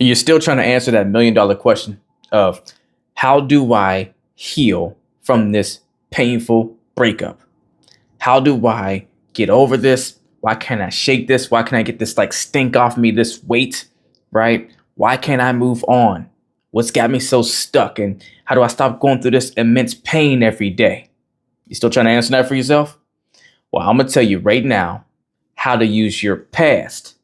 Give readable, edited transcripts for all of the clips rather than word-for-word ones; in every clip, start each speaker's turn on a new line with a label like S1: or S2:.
S1: You're still trying to answer that $1 million question of how do I heal from this painful breakup? How do I get over this? Why can't I shake this? Why can't I get this like stink off me, this weight, right? Why can't I move on? What's got me so stuck? And how do I stop going through this immense pain every day? You still trying to answer that for yourself? Well, I'm going to tell you right now how to use your past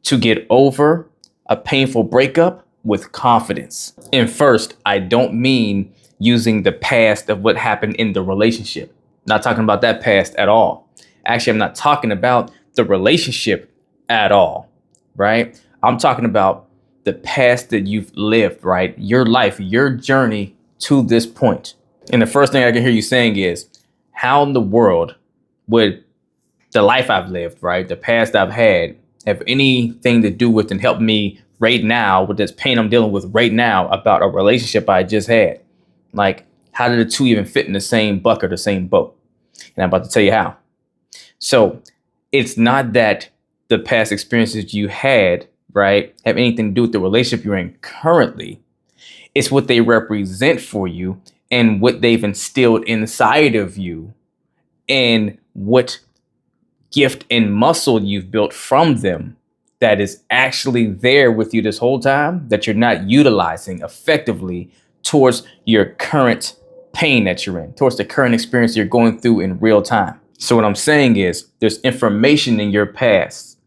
S1: to get over a painful breakup with confidence. And first, I don't mean using the past of what happened in the relationship. Not talking about that past at all. Actually, I'm not talking about the relationship at all, right? I'm talking about the past that you've lived, right? Your life, your journey to this point. And the first thing I can hear you saying is, how in the world would the life I've lived, right, the past I've had, have anything to do with and help me right now with this pain I'm dealing with right now about a relationship I just had? Like, how did the two even fit in the same bucket or same boat? And I'm about to tell you how. So it's not that the past experiences you had, right, have anything to do with the relationship you're in currently. It's what they represent for you and what they've instilled inside of you and what gift and muscle you've built from them that is actually there with you this whole time that you're not utilizing effectively towards your current pain that you're in, towards the current experience you're going through in real time. So what I'm saying is there's information in your past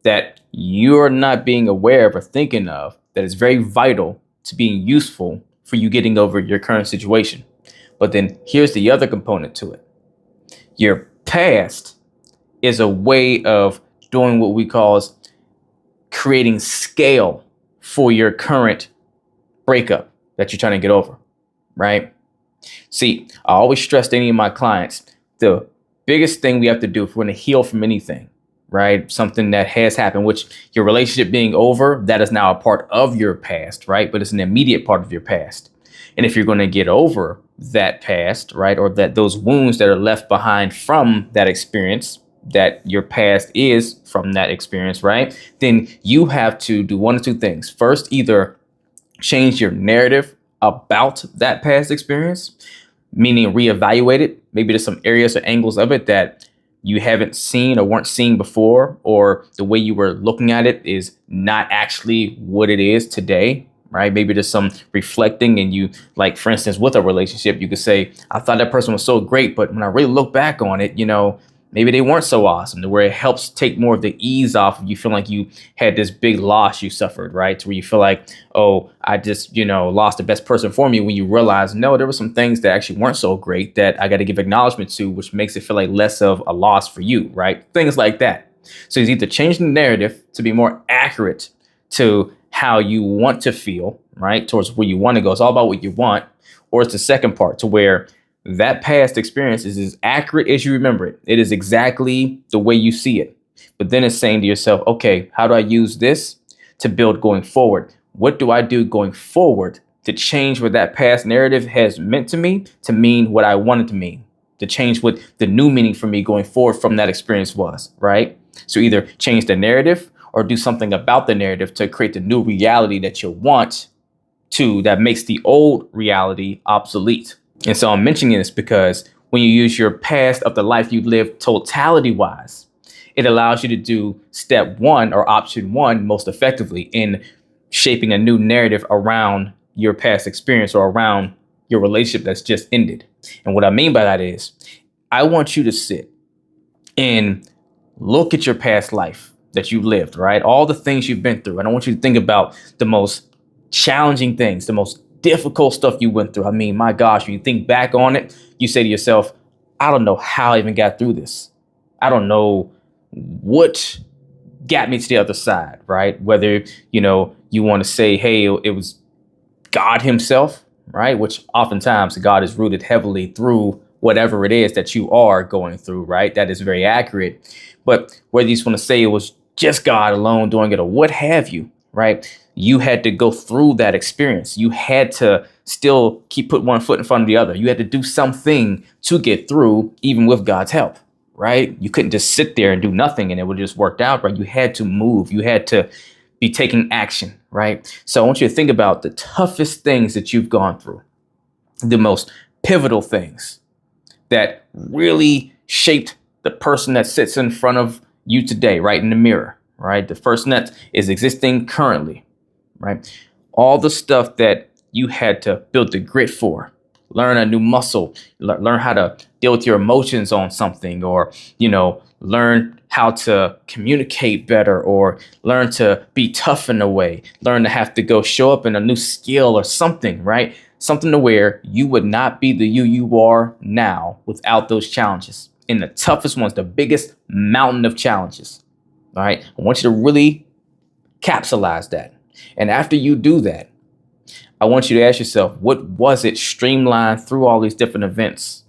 S1: that you're not being aware of or thinking of that is very vital to being useful for you getting over your current situation. But then here's the other component to it. Your past is a way of doing what we call creating scale for your current breakup that you're trying to get over, right? See, I always stress to any of my clients, the biggest thing we have to do if we're going to heal from anything, right? Something that has happened, which your relationship being over, that is now a part of your past, right? But it's an immediate part of your past. And if you're going to get over that past, right, or that those wounds that are left behind from that experience, that your past is from that experience, right, then you have to do one of two things. First, either change your narrative about that past experience, meaning reevaluate it. Maybe there's some areas or angles of it that you haven't seen or weren't seeing before, or the way you were looking at it is not actually what it is today, right? Maybe there's some reflecting and you, like, for instance, with a relationship, you could say, I thought that person was so great, but when I really look back on it, maybe they weren't so awesome, to where it helps take more of the ease off of you feeling like you had this big loss you suffered, right? To where you feel like, oh, I just, lost the best person for me, when you realize, no, there were some things that actually weren't so great that I got to give acknowledgement to, which makes it feel like less of a loss for you, right? Things like that. So it's either changing the narrative to be more accurate to how you want to feel, right? Towards where you want to go. It's all about what you want. Or it's the second part, to where that past experience is as accurate as you remember it. It is exactly the way you see it. But then it's saying to yourself, okay, how do I use this to build going forward? What do I do going forward to change what that past narrative has meant to me to mean what I want it to mean, to change what the new meaning for me going forward from that experience was, right? So either change the narrative or do something about the narrative to create the new reality that you want to, that makes the old reality obsolete. And so I'm mentioning this because when you use your past of the life you lived totality wise, it allows you to do step one, or option one, most effectively in shaping a new narrative around your past experience or around your relationship that's just ended. And what I mean by that is, I want you to sit and look at your past life that you lived, right? All the things you've been through. I don't want you to think about the most challenging things, the most difficult stuff you went through. I mean, my gosh, when you think back on it, you say to yourself, I don't know how I even got through this. I don't know what got me to the other side, right? Whether, you want to say, hey, it was God himself, right? Which oftentimes God is rooted heavily through whatever it is that you are going through, right? That is very accurate. But whether you just want to say it was just God alone doing it or what have you, right? You had to go through that experience. You had to still keep put one foot in front of the other. You had to do something to get through, even with God's help, right? You couldn't just sit there and do nothing and it would just worked out, right? You had to move. You had to be taking action, right? So I want you to think about the toughest things that you've gone through, the most pivotal things that really shaped the person that sits in front of you today, right in the mirror, right? The person that is existing currently, right? All the stuff that you had to build the grit for, learn a new muscle, learn how to deal with your emotions on something, or, learn how to communicate better, or learn to be tough in a way, learn to have to go show up in a new skill or something, right? Something to where you would not be the you are now without those challenges. And the toughest ones, the biggest mountain of challenges. All right. I want you to really capsulize that. And after you do that, I want you to ask yourself, what was it streamlined through all these different events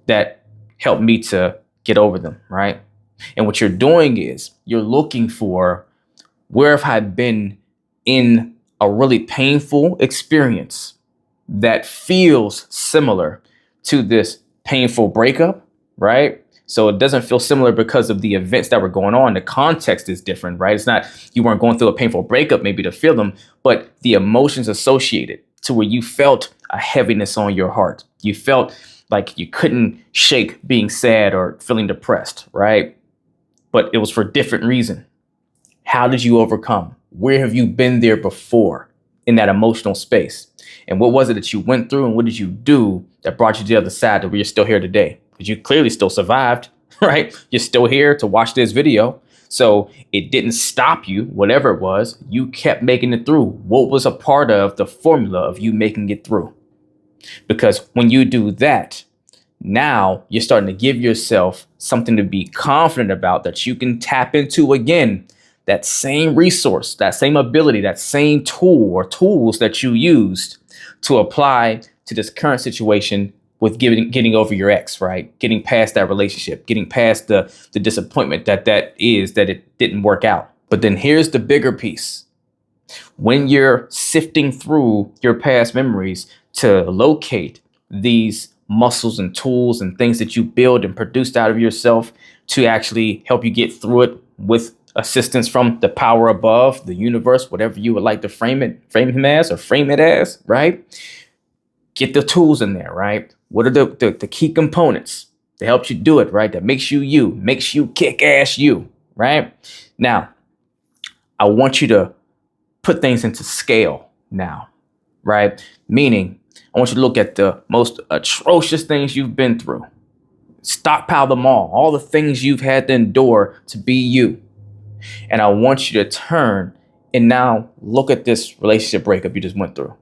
S1: that helped me to get over them, right? And what you're doing is you're looking for, where have I been in a really painful experience that feels similar to this painful breakup, right? So it doesn't feel similar because of the events that were going on. The context is different, right? It's not, you weren't going through a painful breakup maybe to feel them, but the emotions associated to where you felt a heaviness on your heart. You felt like you couldn't shake being sad or feeling depressed, right? But it was for different reason. How did you overcome? Where have you been there before in that emotional space? And what was it that you went through, and what did you do that brought you to the other side, to where you're still here today? Because you clearly still survived, right? You're still here to watch this video. So it didn't stop you, whatever it was. You kept making it through. What was a part of the formula of you making it through? Because when you do that, now you're starting to give yourself something to be confident about, that you can tap into again. That same resource, that same ability, that same tool or tools that you used to apply to this current situation with getting over your ex, right? Getting past that relationship, getting past the disappointment that it didn't work out. But then here's the bigger piece. When you're sifting through your past memories to locate these muscles and tools and things that you build and produced out of yourself to actually help you get through it with assistance from the power above, the universe, whatever you would like to frame it as, right? Get the tools in there, right? What are the key components that helps you do it, right? That makes you kick ass you, right? Now, I want you to put things into scale now, right? Meaning, I want you to look at the most atrocious things you've been through. Stockpile them all the things you've had to endure to be you. And I want you to turn and now look at this relationship breakup you just went through.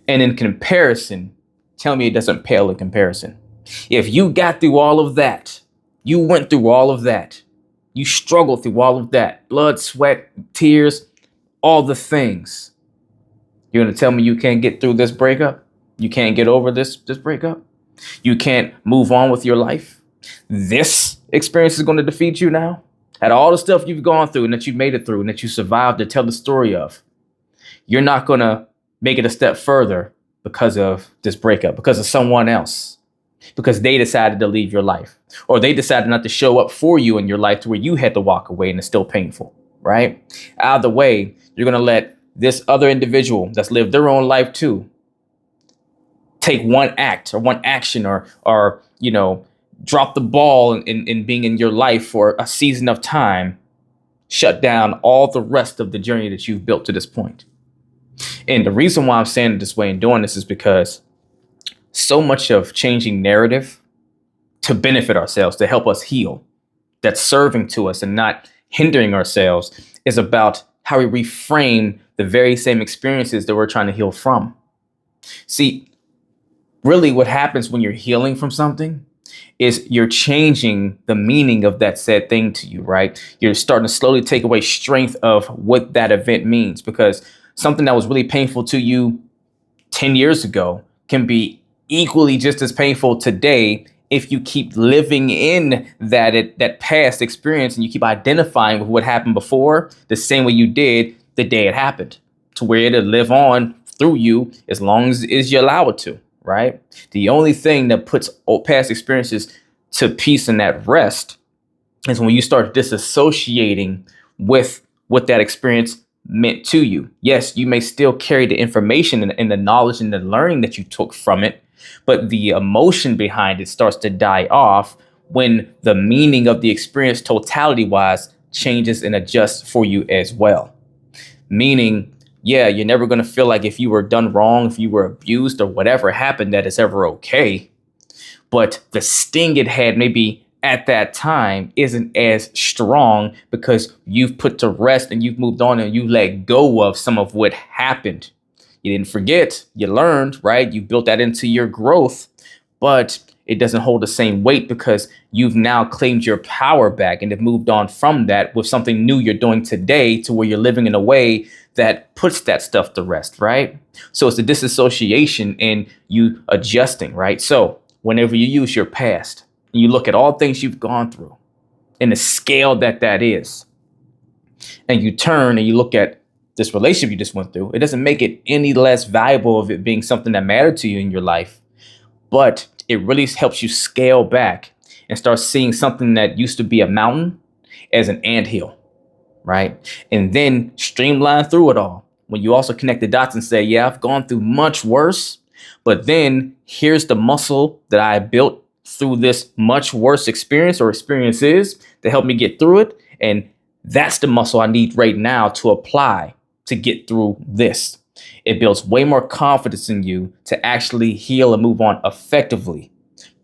S1: And in comparison, tell me it doesn't pale in comparison. If you got through all of that, you went through all of that, you struggled through all of that, blood, sweat, tears, all the things. You're going to tell me you can't get through this breakup? You can't get over this breakup? You can't move on with your life? This experience is going to defeat you now? At all the stuff you've gone through and that you made it through and that you survived to tell the story of, you're not going to make it a step further because of this breakup, because of someone else, because they decided to leave your life, or they decided not to show up for you in your life to where you had to walk away and it's still painful, right? Either way, you're going to let this other individual that's lived their own life too take one act or one action or drop the ball in being in your life for a season of time, shut down all the rest of the journey that you've built to this point. And the reason why I'm saying it this way and doing this is because so much of changing narrative to benefit ourselves, to help us heal, that's serving to us and not hindering ourselves, is about how we reframe the very same experiences that we're trying to heal from. See, really what happens when you're healing from something is you're changing the meaning of that said thing to you, right? You're starting to slowly take away strength of what that event means, because something that was really painful to you 10 years ago can be equally just as painful today if you keep living in that past experience and you keep identifying with what happened before the same way you did the day it happened, to where it'll live on through you as long as you allow it to. Right? The only thing that puts past experiences to peace and at rest is when you start disassociating with what that experience meant to you. Yes, you may still carry the information and the knowledge and the learning that you took from it, but the emotion behind it starts to die off when the meaning of the experience totality wise changes and adjusts for you as well. Meaning, yeah, you're never going to feel like if you were done wrong, if you were abused or whatever happened, that it's ever okay. But the sting it had maybe at that time isn't as strong because you've put to rest and you've moved on and you let go of some of what happened. You didn't forget, you learned, right? You built that into your growth, but it doesn't hold the same weight because you've now claimed your power back and have moved on from that with something new you're doing today to where you're living in a way that puts that stuff to rest, right? So it's the disassociation and you adjusting, right? So whenever you use your past and you look at all things you've gone through and the scale that is, and you turn and you look at this relationship you just went through, it doesn't make it any less valuable of it being something that mattered to you in your life, but it really helps you scale back and start seeing something that used to be a mountain as an anthill, right? And then streamline through it all. When you also connect the dots and say, yeah, I've gone through much worse, but then here's the muscle that I built through this much worse experience or experiences to help me get through it. And that's the muscle I need right now to apply to get through this. It builds way more confidence in you to actually heal and move on effectively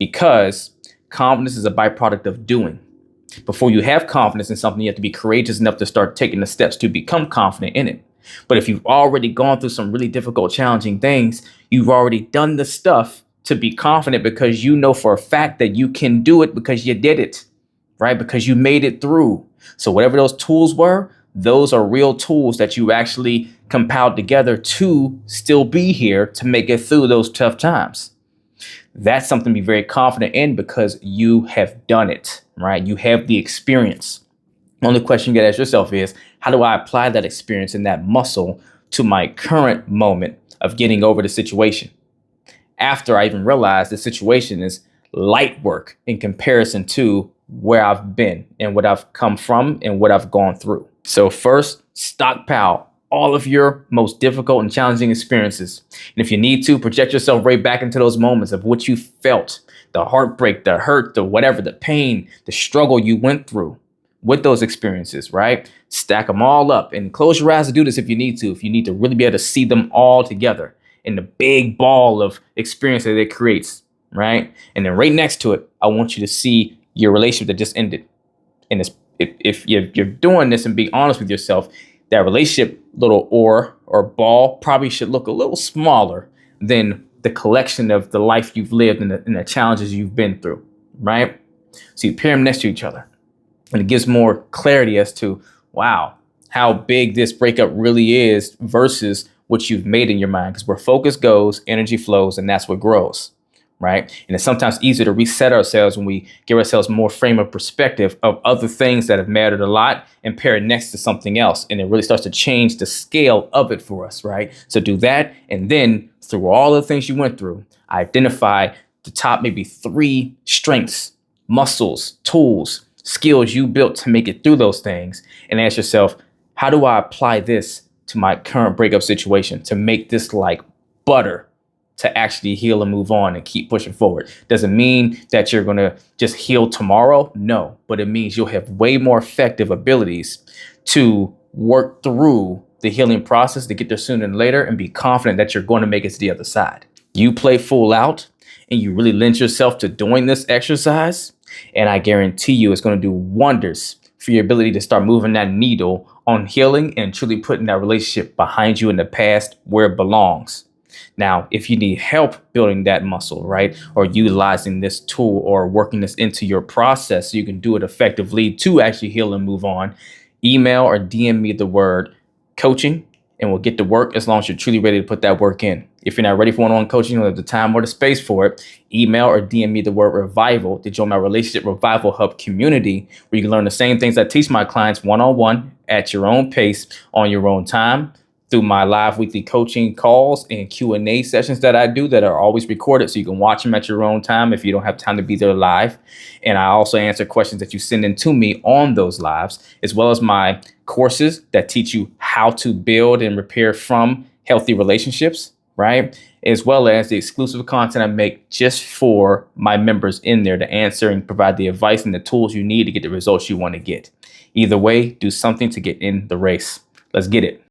S1: because confidence is a byproduct of doing. Before you have confidence in something, you have to be courageous enough to start taking the steps to become confident in it. But if you've already gone through some really difficult, challenging things, you've already done the stuff to be confident because you know for a fact that you can do it because you did it, right? Because you made it through. So whatever those tools were, those are real tools that you actually compiled together to still be here to make it through those tough times. That's something to be very confident in because you have done it, right? You have the experience. The only question you got to ask yourself is, how do I apply that experience and that muscle to my current moment of getting over the situation? After I even realize the situation is light work in comparison to where I've been and what I've come from and what I've gone through. So first, stockpile all of your most difficult and challenging experiences. And if you need to, project yourself right back into those moments of what you felt, the heartbreak, the hurt, the whatever, the pain, the struggle you went through with those experiences, right? Stack them all up and close your eyes to do this if you need to really be able to see them all together in the big ball of experience that it creates, right? And then right next to it, I want you to see your relationship that just ended. And if you're doing this and being honest with yourself, that relationship little or ball probably should look a little smaller than the collection of the life you've lived and the challenges you've been through, right? So you pair them next to each other. And it gives more clarity as to, wow, how big this breakup really is versus what you've made in your mind. Because where focus goes, energy flows, and that's what grows, right? And it's sometimes easier to reset ourselves when we give ourselves more frame of perspective of other things that have mattered a lot and pair it next to something else. And it really starts to change the scale of it for us, right? So do that. And then through all the things you went through, identify the top maybe 3 strengths, muscles, tools, skills you built to make it through those things, and ask yourself, how do I apply this to my current breakup situation to make this like butter to actually heal and move on and keep pushing forward? Doesn't mean that you're going to just heal tomorrow. No, but it means you'll have way more effective abilities to work through the healing process to get there sooner than later and be confident that you're going to make it to the other side. You play full out and you really lend yourself to doing this exercise, and I guarantee you it's going to do wonders for your ability to start moving that needle on healing and truly putting that relationship behind you in the past where it belongs. Now, if you need help building that muscle, right, or utilizing this tool or working this into your process so you can do it effectively to actually heal and move on, email or DM me the word coaching and we'll get to work as long as you're truly ready to put that work in. If you're not ready for one-on-one coaching, you don't have the time or the space for it, email or DM me the word revival to join my Relationship Revival Hub community where you can learn the same things I teach my clients one-on-one at your own pace, on your own time, through my live weekly coaching calls and Q&A sessions that I do that are always recorded, so you can watch them at your own time if you don't have time to be there live. And I also answer questions that you send in to me on those lives, as well as my courses that teach you how to build and repair from healthy relationships, right? As well as the exclusive content I make just for my members in there to answer and provide the advice and the tools you need to get the results you want to get. Either way, do something to get in the race. Let's get it.